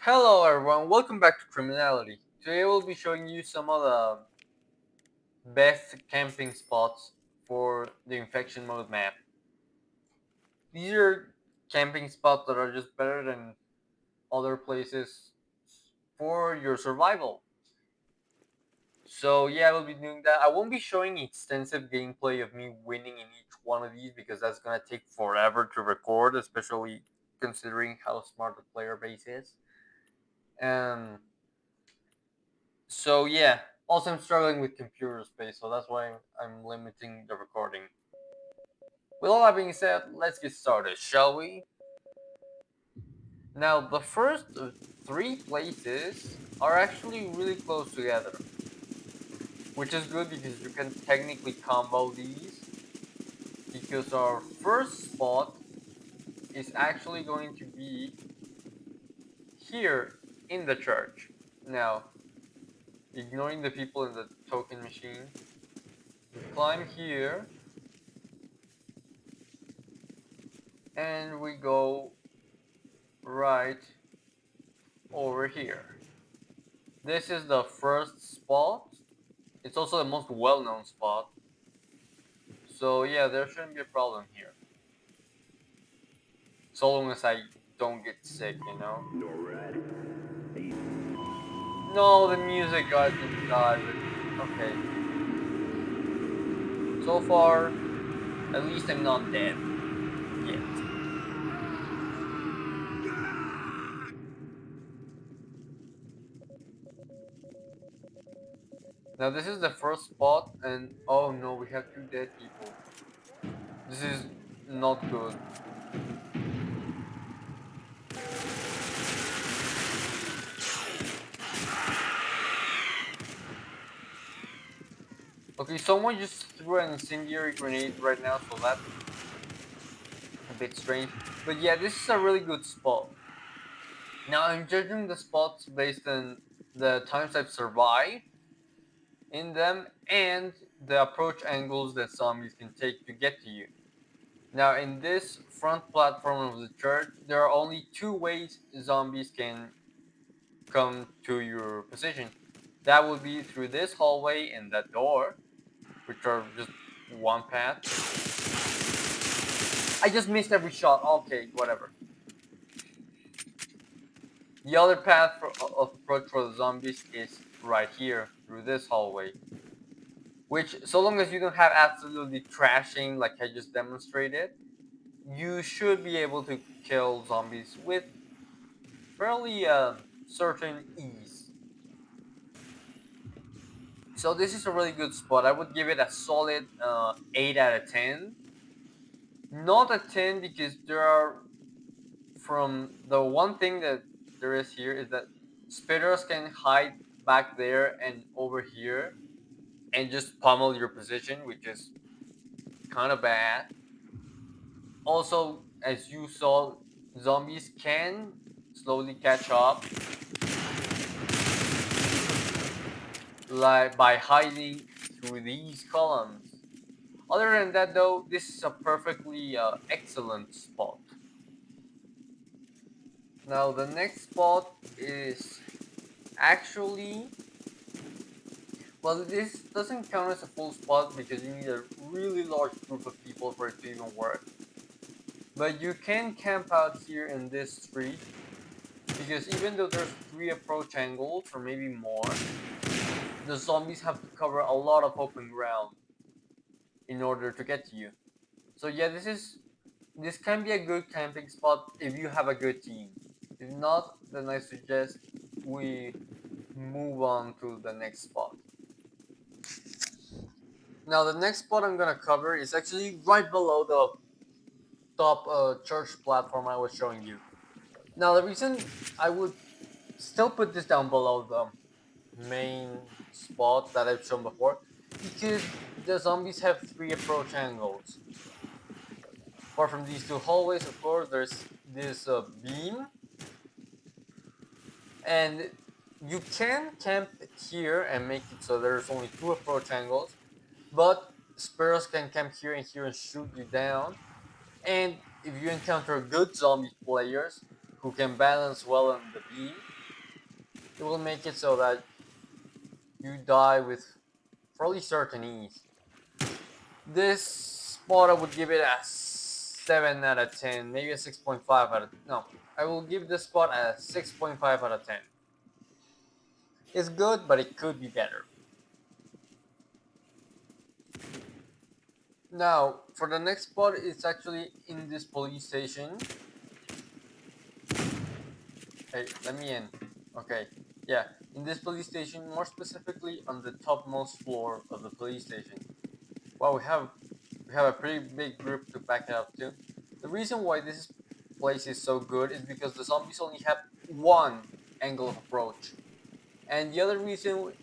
Hello everyone, welcome back to Criminality. Today we'll be showing you some of the best camping spots for the infection mode map. These are camping spots that are just better than other places for your survival. So yeah, we'll be doing that. I won't be showing extensive gameplay of me winning in each one of these because that's gonna take forever to record, especially considering how smart the player base is. Um, So yeah, also I'm struggling with computer space, so that's why I'm limiting the recording. With all that being said, let's get started, shall we? Now, the first three places are actually really close together, which is good because you can technically combo these. Because our first spot is actually going to be here in the church. Now, ignoring the people in the token machine, we climb here and we go right over here. This is the first spot. It's also the most well-known spot. So yeah, there shouldn't be a problem here. So long as I don't get sick, you know? No, the music got didn't die, but okay. So far, at least I'm not dead yet. Now this is the first spot, and oh no, we have two dead people. This is not good. Okay, someone just threw an incendiary grenade right now, so that's a bit strange. But yeah, this is a really good spot. Now I'm judging the spots based on the times I've survived in them and the approach angles that zombies can take to get to you. Now in this front platform of the church, there are only two ways zombies can come to your position. That would be through this hallway and that door, which are just one path. I just missed every shot. Okay, whatever. The other path of approach for the zombies is right here through this hallway. Which, so long as you don't have absolutely trashing like I just demonstrated, you should be able to kill zombies with fairly certain ease. So this is a really good spot. I would give it a solid 8 out of 10. Not a 10 because there are, from the one thing that there is here is that spitters can hide back there and over here and just pummel your position, which is kind of bad. Also, as you saw, zombies can slowly catch up, like by hiding through these columns. Other than that, though, this is a perfectly excellent spot. Now, the next spot is actually, well, this doesn't count as a full spot because you need a really large group of people for it to even work. But you can camp out here in this street because even though there's three approach angles or maybe more, the zombies have to cover a lot of open ground in order to get to you. So yeah, this can be a good camping spot if you have a good team. If not, then I suggest we move on to the next spot. Now the next spot I'm gonna cover is actually right below the top church platform I was showing you. Now the reason I would still put this down below the main spot that I've shown before, because the zombies have three approach angles. Apart from these two hallways, of course, there's this beam, and you can camp here and make it so there's only two approach angles, but sparrows can camp here and here and shoot you down. And if you encounter good zombie players, who can balance well on the beam, it will make it so that you die with fairly certain ease. This spot I would give it a 7 out of 10, maybe a 6.5 out of no. I will give this spot a 6.5 out of 10. It's good, but it could be better. Now, for the next spot, it's actually in this police station. Hey, let me in. Okay, yeah, in this police station, more specifically on the topmost floor of the police station. Well, we have a pretty big group to back it up to. The reason why this place is so good is because the zombies only have one angle of approach, and the other reason,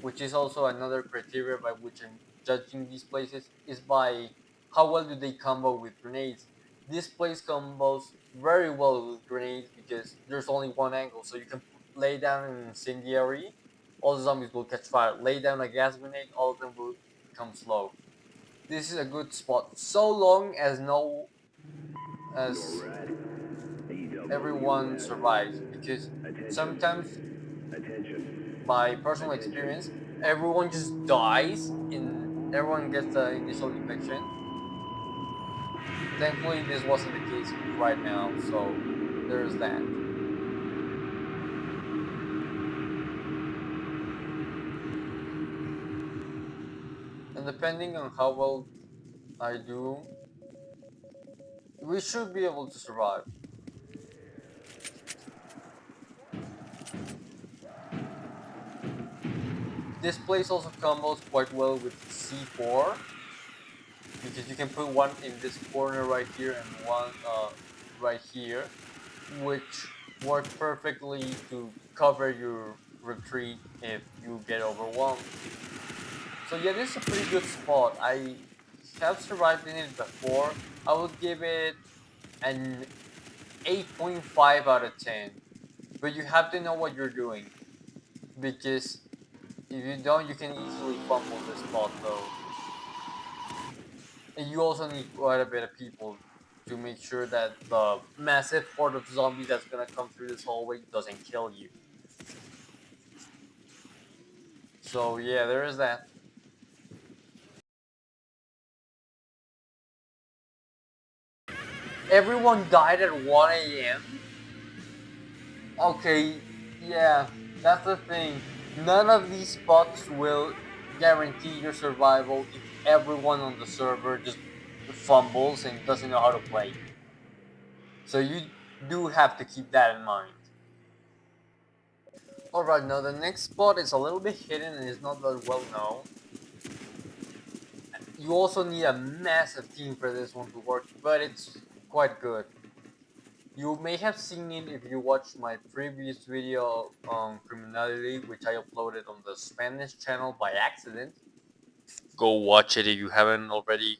which is also another criteria by which I'm judging these places, is by how well do they combo with grenades. This place combos very well with grenades because there's only one angle, so you can lay down an incendiary, all the zombies will catch fire. Lay down a gas grenade, all of them will become slow. This is a good spot, so long as no as everyone survives, because sometimes by personal experience everyone just dies and everyone gets the initial infection. Thankfully this wasn't the case right now, so there's that. And depending on how well I do, we should be able to survive. This place also combos quite well with C4, because you can put one in this corner right here and one right here, which work perfectly to cover your retreat if you get overwhelmed. So yeah, this is a pretty good spot. I have survived in it before. I would give it an 8.5 out of 10. But you have to know what you're doing, because if you don't, you can easily fumble this spot though. And you also need quite a bit of people to make sure that the massive horde of zombies that's gonna come through this hallway doesn't kill you. So yeah, there is that. Everyone died at 1 a.m. Okay, yeah, that's the thing. None of these spots will guarantee your survival if everyone on the server just fumbles and doesn't know how to play. So you do have to keep that in mind. Alright, now the next spot is a little bit hidden and is not that well known. You also need a massive team for this one to work, but it's quite good. You may have seen it if you watched my previous video on criminality, which I uploaded on the Spanish channel by accident. Go watch it if you haven't already.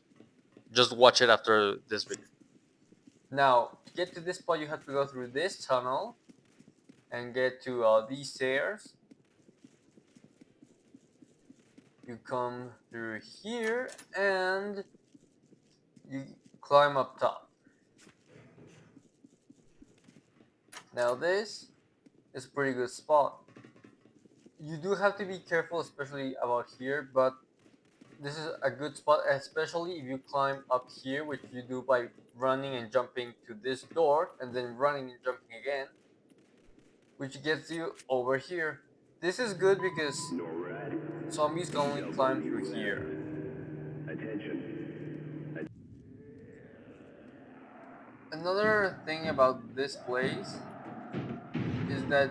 Just watch it after this video. Now, to get to this point, you have to go through this tunnel and get to these stairs. You come through here and you climb up top. Now this is a pretty good spot. You do have to be careful, especially about here, but this is a good spot, especially if you climb up here, which you do by running and jumping to this door, and then running and jumping again, which gets you over here. This is good because zombies can only climb through here. Another thing about this place is that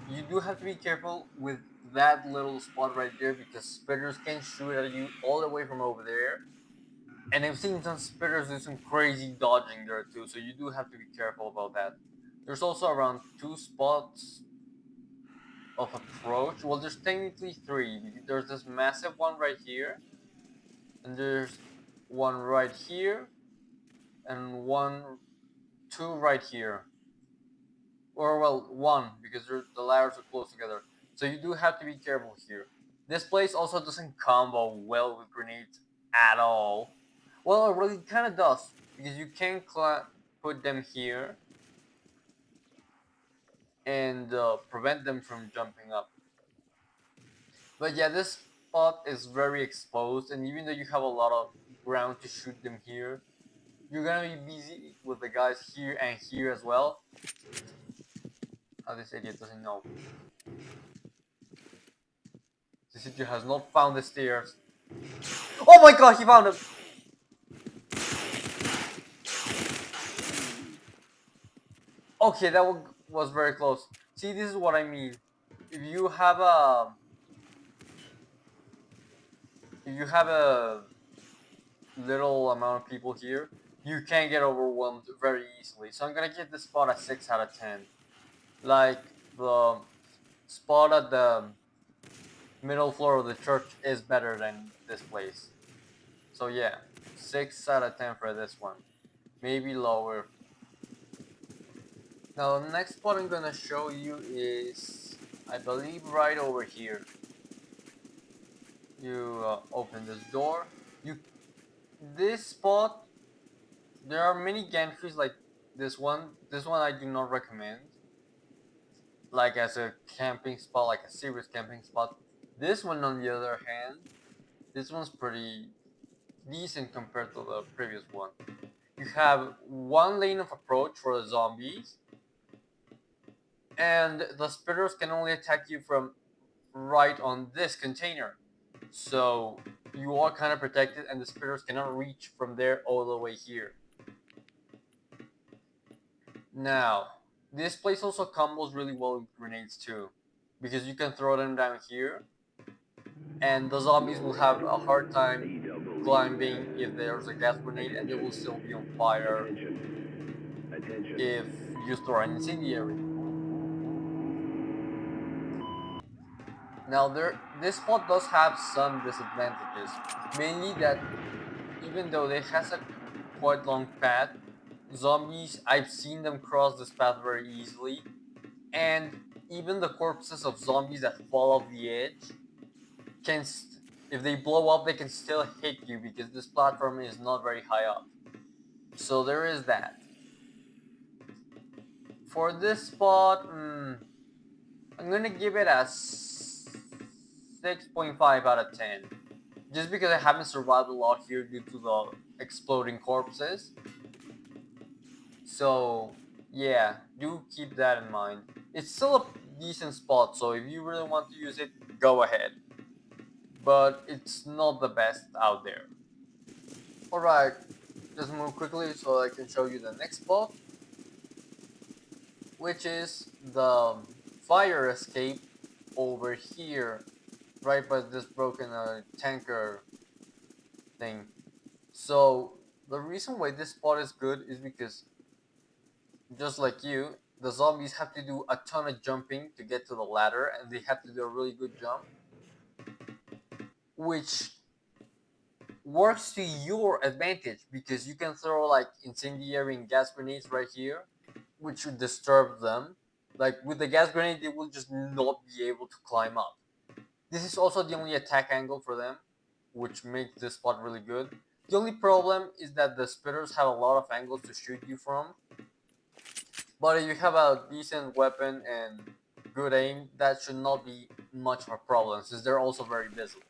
you do have to be careful with that little spot right there, because spitters can shoot at you all the way from over there. And I've seen some spitters do some crazy dodging there too, so you do have to be careful about that. There's also around 2 spots of approach. Well, there's technically 3. There's this massive one right here, and there's one right here, and 2 right here. Or well, 1, because the ladders are close together. So you do have to be careful here. This place also doesn't combo well with grenades at all. Well, it really kind of does, because you can put them here, and prevent them from jumping up. But yeah, this spot is very exposed, and even though you have a lot of ground to shoot them here, you're gonna be busy with the guys here and here as well. Oh, this idiot doesn't know. This idiot has not found the stairs. Oh my god, he found them! Okay, that was very close. See, this is what I mean. If you have a if you have a little amount of people here, you can get overwhelmed very easily. So I'm gonna give this spot a 6 out of 10. Like the spot at the middle floor of the church is better than this place. So yeah, 6 out of 10 for this one. Maybe lower. Now the next spot I'm gonna show you is, I believe, right over here. You open this door. You this spot, there are many gantries like this one. This one I do not recommend. Like as a camping spot, like a serious camping spot. This one, on the other hand, this one's pretty decent compared to the previous one. You have one lane of approach for the zombies, and the spitters can only attack you from right on this container. So you are kind of protected, and the spitters cannot reach from there all the way here. Now, this place also combos really well with grenades too, because you can throw them down here, and the zombies will have a hard time climbing if there's a gas grenade, and they will still be on fire if you throw an incendiary. Now, this spot does have some disadvantages, mainly that even though it has a quite long path, zombies, I've seen them cross this path very easily, and even the corpses of zombies that fall off the edge can, if they blow up, they can still hit you because this platform is not very high up. So there is that. For this spot, I'm gonna give it a 6.5 out of 10. Just because I haven't survived a lot here due to the exploding corpses. So yeah, do keep that in mind. It's still a decent spot, so if you really want to use it, go ahead. But it's not the best out there. Alright, just move quickly so I can show you the next spot, which is the fire escape over here, right by this broken tanker thing. So the reason why this spot is good is because, just like you, the zombies have to do a ton of jumping to get to the ladder, and they have to do a really good jump, which works to your advantage because you can throw like incendiary and gas grenades right here, which would disturb them. Like with the gas grenade, they will just not be able to climb up. This is also the only attack angle for them, which makes this spot really good. The only problem is that the spitters have a lot of angles to shoot you from, but if you have a decent weapon and good aim, that should not be much of a problem since they're also very visible.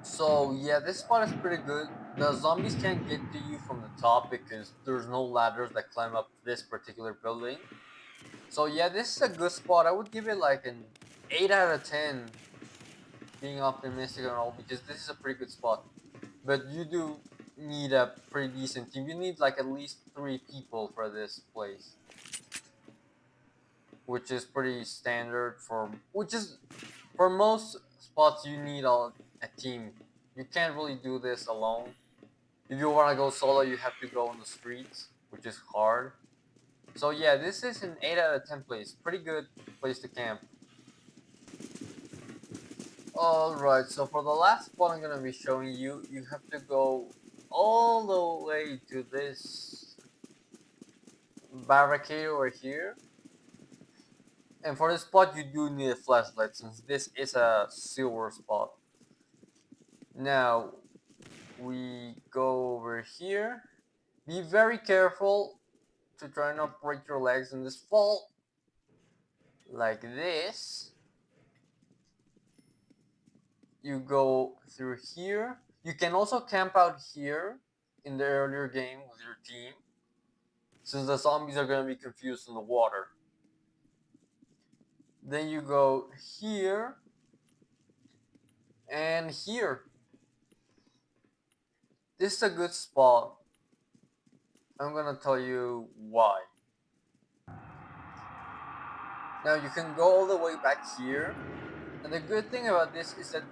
So yeah, this spot is pretty good. The zombies can't get to you from the top because there's no ladders that climb up this particular building. So yeah, this is a good spot. I would give it like an 8 out of 10, being optimistic and all, because this is a pretty good spot. But you do need a pretty decent team. You need like at least 3 people for this place, which is pretty standard for most spots. You need a team. You can't really do this alone. If you want to go solo, you have to go on the streets, which is hard. So yeah, this is an 8 out of 10 place. Pretty good place to camp. Alright, so for the last spot I'm going to be showing you, you have to go all the way to this barricade over here. And for this spot, you do need a flashlight since this is a silver spot. Now, we go over here. Be very careful to try not break your legs in this fall. Like this. You go through here. You can also camp out here in the earlier game with your team, since the zombies are going to be confused in the water. Then you go here and here. This is a good spot. I'm going to tell you why. Now you can go all the way back here. And the good thing about this is that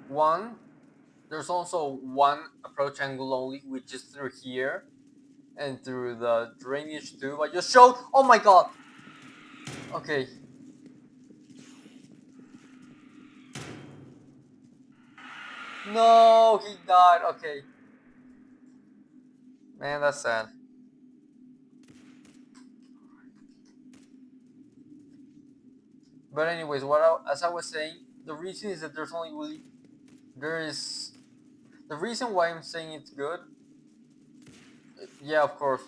one, there's also one approach angle only, which is through here and through the drainage tube I just showed. Oh my god! Okay. No, he died. Okay. Man, that's sad. But anyways, as I was saying, the reason is that there is the reason why I'm saying it's good. Yeah, of course,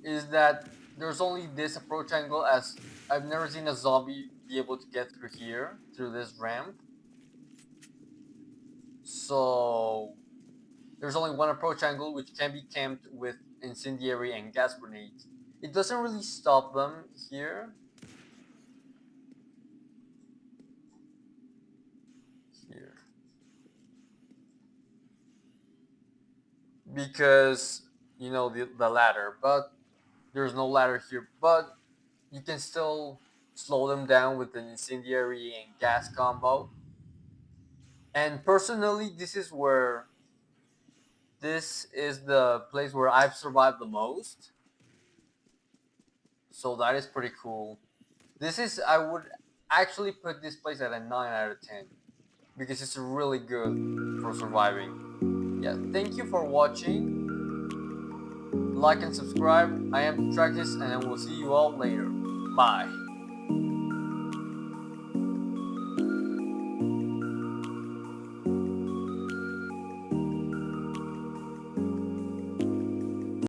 is that there's only this approach angle, as I've never seen a zombie be able to get through here through this ramp. So there's only one approach angle, which can be camped with incendiary and gas grenades. It doesn't really stop them here. Here. Because, the ladder, but there's no ladder here. But you can still slow them down with an incendiary and gas combo. And personally, this is the place where I've survived the most. So that is pretty cool. I would actually put this place at a 9 out of 10, because it's really good for surviving. Yeah, thank you for watching. Like and subscribe. I am Tractis, and I will see you all later. Bye.